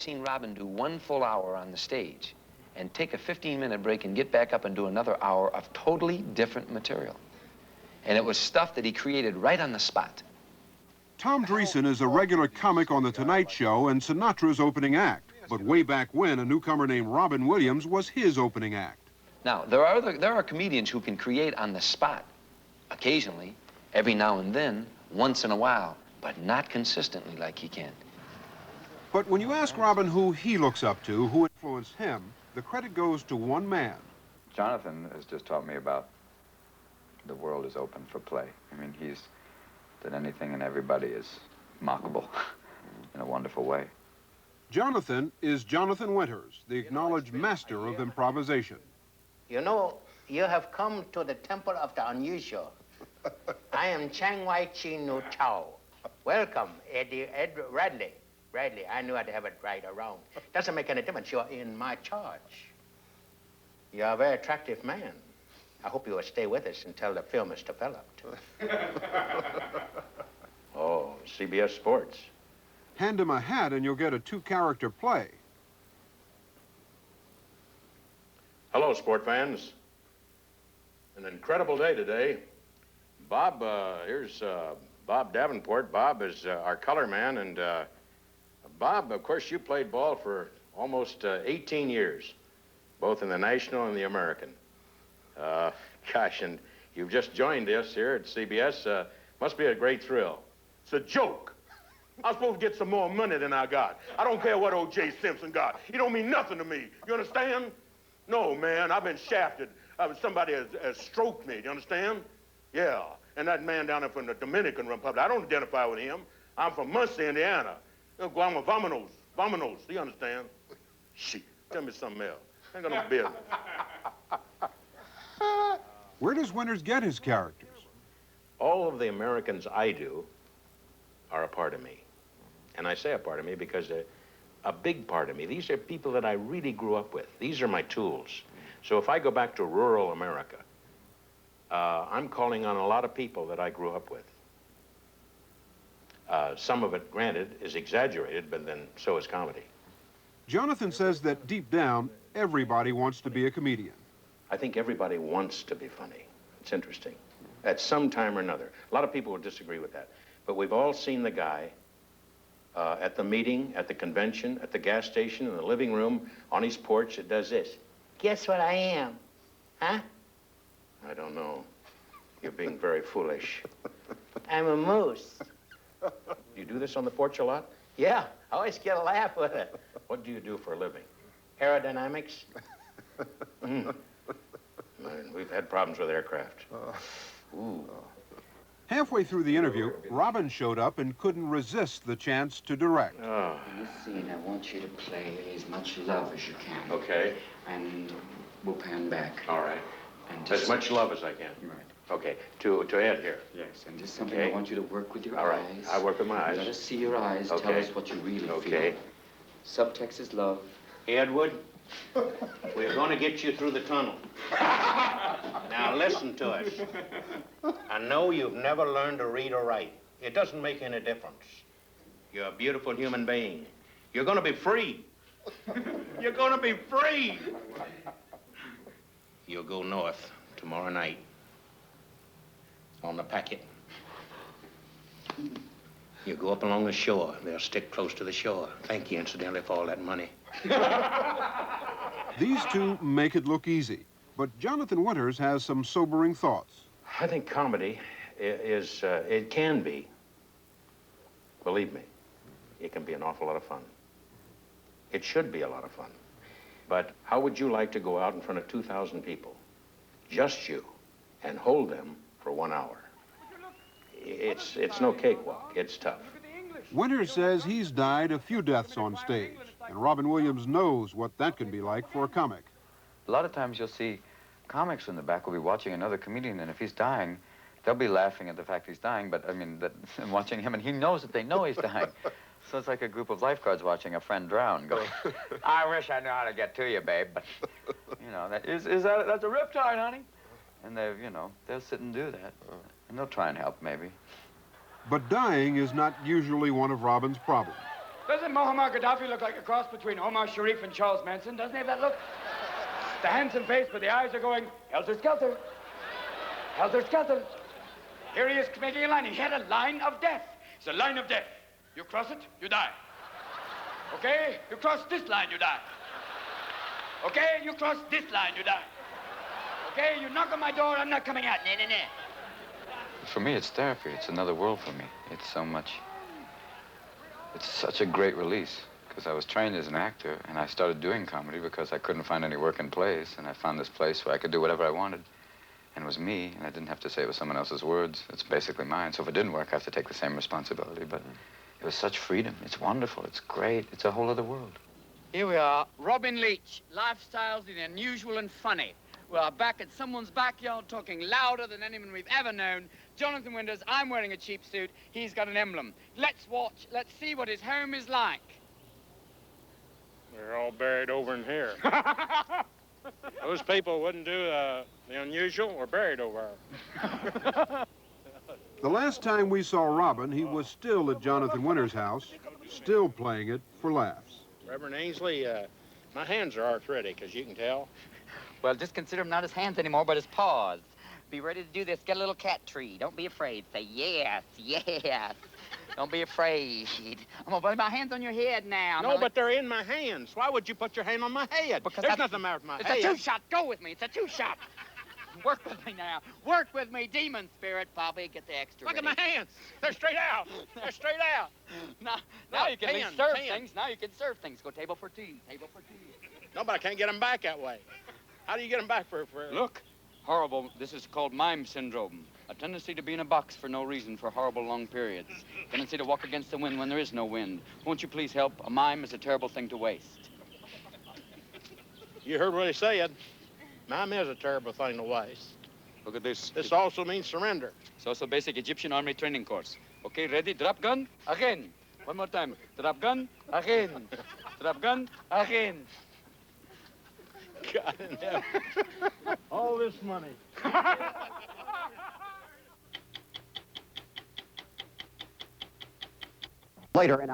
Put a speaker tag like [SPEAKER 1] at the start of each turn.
[SPEAKER 1] Seen Robin do 1 full hour on the stage and take a 15-minute break and get back up and do another hour of totally different material. And it was stuff that he created right on the spot.
[SPEAKER 2] Tom Dreesen is a regular comic on The Tonight Show and Sinatra's opening act. But way back when, a newcomer named Robin Williams was his opening act.
[SPEAKER 1] Now, there are comedians who can create on the spot, occasionally, every now and then, once in a while, but not consistently like he can.
[SPEAKER 2] But when you ask Robin who he looks up to, who influenced him, the credit goes to one man.
[SPEAKER 3] Johnathan has just taught me about the world is open for play. I mean, that anything and everybody is mockable in a wonderful way.
[SPEAKER 2] Johnathan is Johnathan Winters, the acknowledged master of improvisation.
[SPEAKER 4] You know, you have come to the temple of the unusual. I am Chang Wai Chi Nu Chao. Welcome, Ed Radley. Radley, I knew I'd have it right around. Doesn't make any difference. You're in my charge. You're a very attractive man. I hope you will stay with us until the film is developed. Oh, CBS Sports.
[SPEAKER 2] Hand him a hat and you'll get a 2-character play.
[SPEAKER 5] Hello, sport fans. An incredible day today. Bob, here's Bob Davenport. Bob is our color man, and Bob, of course, you played ball for almost 18 years, both in the National and the American. Gosh, and you've just joined us here at CBS. Must be a great thrill. It's a joke. I'm supposed to get some more money than I got. I don't care what O.J. Simpson got. He don't mean nothing to me. You understand? No, man, I've been shafted. Somebody has stroked me, you understand? Yeah, and that man down there from the Dominican Republic, I don't identify with him. I'm from Muncie, Indiana. I'm a Vamonos, do you understand? Shit, tell me something else. I ain't got no business.
[SPEAKER 2] Where does Winters get his characters?
[SPEAKER 5] All of the Americans I do are a part of me. And I say a part of me because a big part of me. These are people that I really grew up with. These are my tools. So if I go back to rural America, I'm calling on a lot of people that I grew up with. Some of it, granted, is exaggerated, but then so is comedy.
[SPEAKER 2] Johnathan says that deep down, everybody wants to be a comedian.
[SPEAKER 5] I think everybody wants to be funny. It's interesting. At some time or another. A lot of people would disagree with that. But we've all seen the guy at the meeting, at the convention, at the gas station, in the living room, on his porch that does this. Guess what I am? Huh? I don't know. You're being very foolish. I'm a moose. You do this on the porch a lot? Yeah, I always get a laugh with it. What do you do for a living? Aerodynamics. Man, we've had problems with aircraft. Ooh.
[SPEAKER 2] Halfway through the interview, Robin showed up and couldn't resist the chance to direct.
[SPEAKER 5] Oh.
[SPEAKER 6] In this scene, I want you to play as much love as you can.
[SPEAKER 5] Okay.
[SPEAKER 6] And we'll pan back.
[SPEAKER 5] All right.
[SPEAKER 6] And
[SPEAKER 5] As much love as I can.
[SPEAKER 6] Right.
[SPEAKER 5] Okay. To Ed here.
[SPEAKER 6] Yes, and just something
[SPEAKER 5] Okay.
[SPEAKER 6] I want you to work with your
[SPEAKER 5] All right.
[SPEAKER 6] eyes.
[SPEAKER 5] I work with my eyes.
[SPEAKER 6] Let us see your eyes.
[SPEAKER 5] Okay.
[SPEAKER 6] Tell us what you really
[SPEAKER 5] Okay.
[SPEAKER 6] feel. Subtext is love.
[SPEAKER 4] Edward, we're going to get you through the tunnel. Now listen to us. I know you've never learned to read or write. It doesn't make any difference. You're a beautiful human being. You're going to be free. You're going to be free. You'll go north tomorrow night on the packet. You go up along the shore. They'll stick close to the shore. Thank you, incidentally, for all that money.
[SPEAKER 2] These two make it look easy, but Johnathan Winters has some sobering thoughts.
[SPEAKER 5] I think comedy is it can be, believe me, it can be an awful lot of fun. It should be a lot of fun. But how would you like to go out in front of 2,000 people, just you, and hold them for 1 hour? It's no cakewalk. It's tough.
[SPEAKER 2] Winters says he's died a few deaths on stage, and Robin Williams knows what that can be like for a comic.
[SPEAKER 3] A lot of times you'll see comics in the back will be watching another comedian, and if he's dying, they'll be laughing at the fact he's dying, but I mean, and watching him, and he knows that they know he's dying. So it's like a group of lifeguards watching a friend drown, going, I wish I knew how to get to you, babe, but, you know, that's a riptide, honey. And they, you know, they'll sit and do that, and they'll try and help, maybe.
[SPEAKER 2] But dying is not usually one of Robin's problems.
[SPEAKER 7] Doesn't Muammar Gaddafi look like a cross between Omar Sharif and Charles Manson? Doesn't he have that look? The handsome face, but the eyes are going helter-skelter. Helter-skelter. Here he is making a line. He had a line of death. It's a line of death. You cross it, you die. Okay? You cross this line, you die. Okay? You cross this line, you die. Okay? You knock on my door, I'm not coming out. Nah, nah, nah.
[SPEAKER 3] For me, it's therapy. It's another world for me. It's so much. It's such a great release, because I was trained as an actor, and I started doing comedy because I couldn't find any work in plays, and I found this place where I could do whatever I wanted, and it was me, and I didn't have to say it was someone else's words. It's basically mine, so if it didn't work, I have to take the same responsibility, but it was such freedom. It's wonderful. It's great. It's a whole other world.
[SPEAKER 8] Here we are, Robin Leach, Lifestyles in the Unusual and Funny. We are back at someone's backyard talking louder than anyone we've ever known. Jonathan Winters, I'm wearing a cheap suit. He's got an emblem. Let's watch. Let's see what his home is like.
[SPEAKER 5] They're all buried over in here. Those people wouldn't do the unusual or buried over there.
[SPEAKER 2] The last time we saw Robin, he was still at Johnathan Winters' house, still playing it for laughs.
[SPEAKER 5] Reverend Ainsley, my hands are arthritic, as you can tell.
[SPEAKER 8] Well, just consider him not his hands anymore, but his paws. Be ready to do this. Get a little cat tree. Don't be afraid. Say yes, yes. Don't be afraid. I'm gonna put my hands on your head now.
[SPEAKER 5] No, but they're in my hands. Why would you put your hand on my head?
[SPEAKER 8] Because
[SPEAKER 5] there's nothing the matter with my head.
[SPEAKER 8] It's a two-shot. Go with me. It's a two-shot. Work with me now. Work with me, demon spirit. Bobby, get the extra.
[SPEAKER 5] Look
[SPEAKER 8] ready.
[SPEAKER 5] at my hands. They're straight out. They're straight out.
[SPEAKER 8] Now you can serve things. Now you can serve things. Go table for two. Table for two.
[SPEAKER 5] No, but I can't get them back that way. How do you get them back for...
[SPEAKER 7] Look, horrible. This is called mime syndrome. A tendency to be in a box for no reason for horrible long periods. Tendency to walk against the wind when there is no wind. Won't you please help? A mime is a terrible thing to waste.
[SPEAKER 5] You heard what he said. Mime is a terrible thing to waste.
[SPEAKER 7] Look at this.
[SPEAKER 5] This also means surrender.
[SPEAKER 7] It's also basic Egyptian army training course. Okay, ready? Drop gun. Again. One more time. Drop gun. Again. Drop gun. Again.
[SPEAKER 5] God in heaven. All this money.
[SPEAKER 9] Later in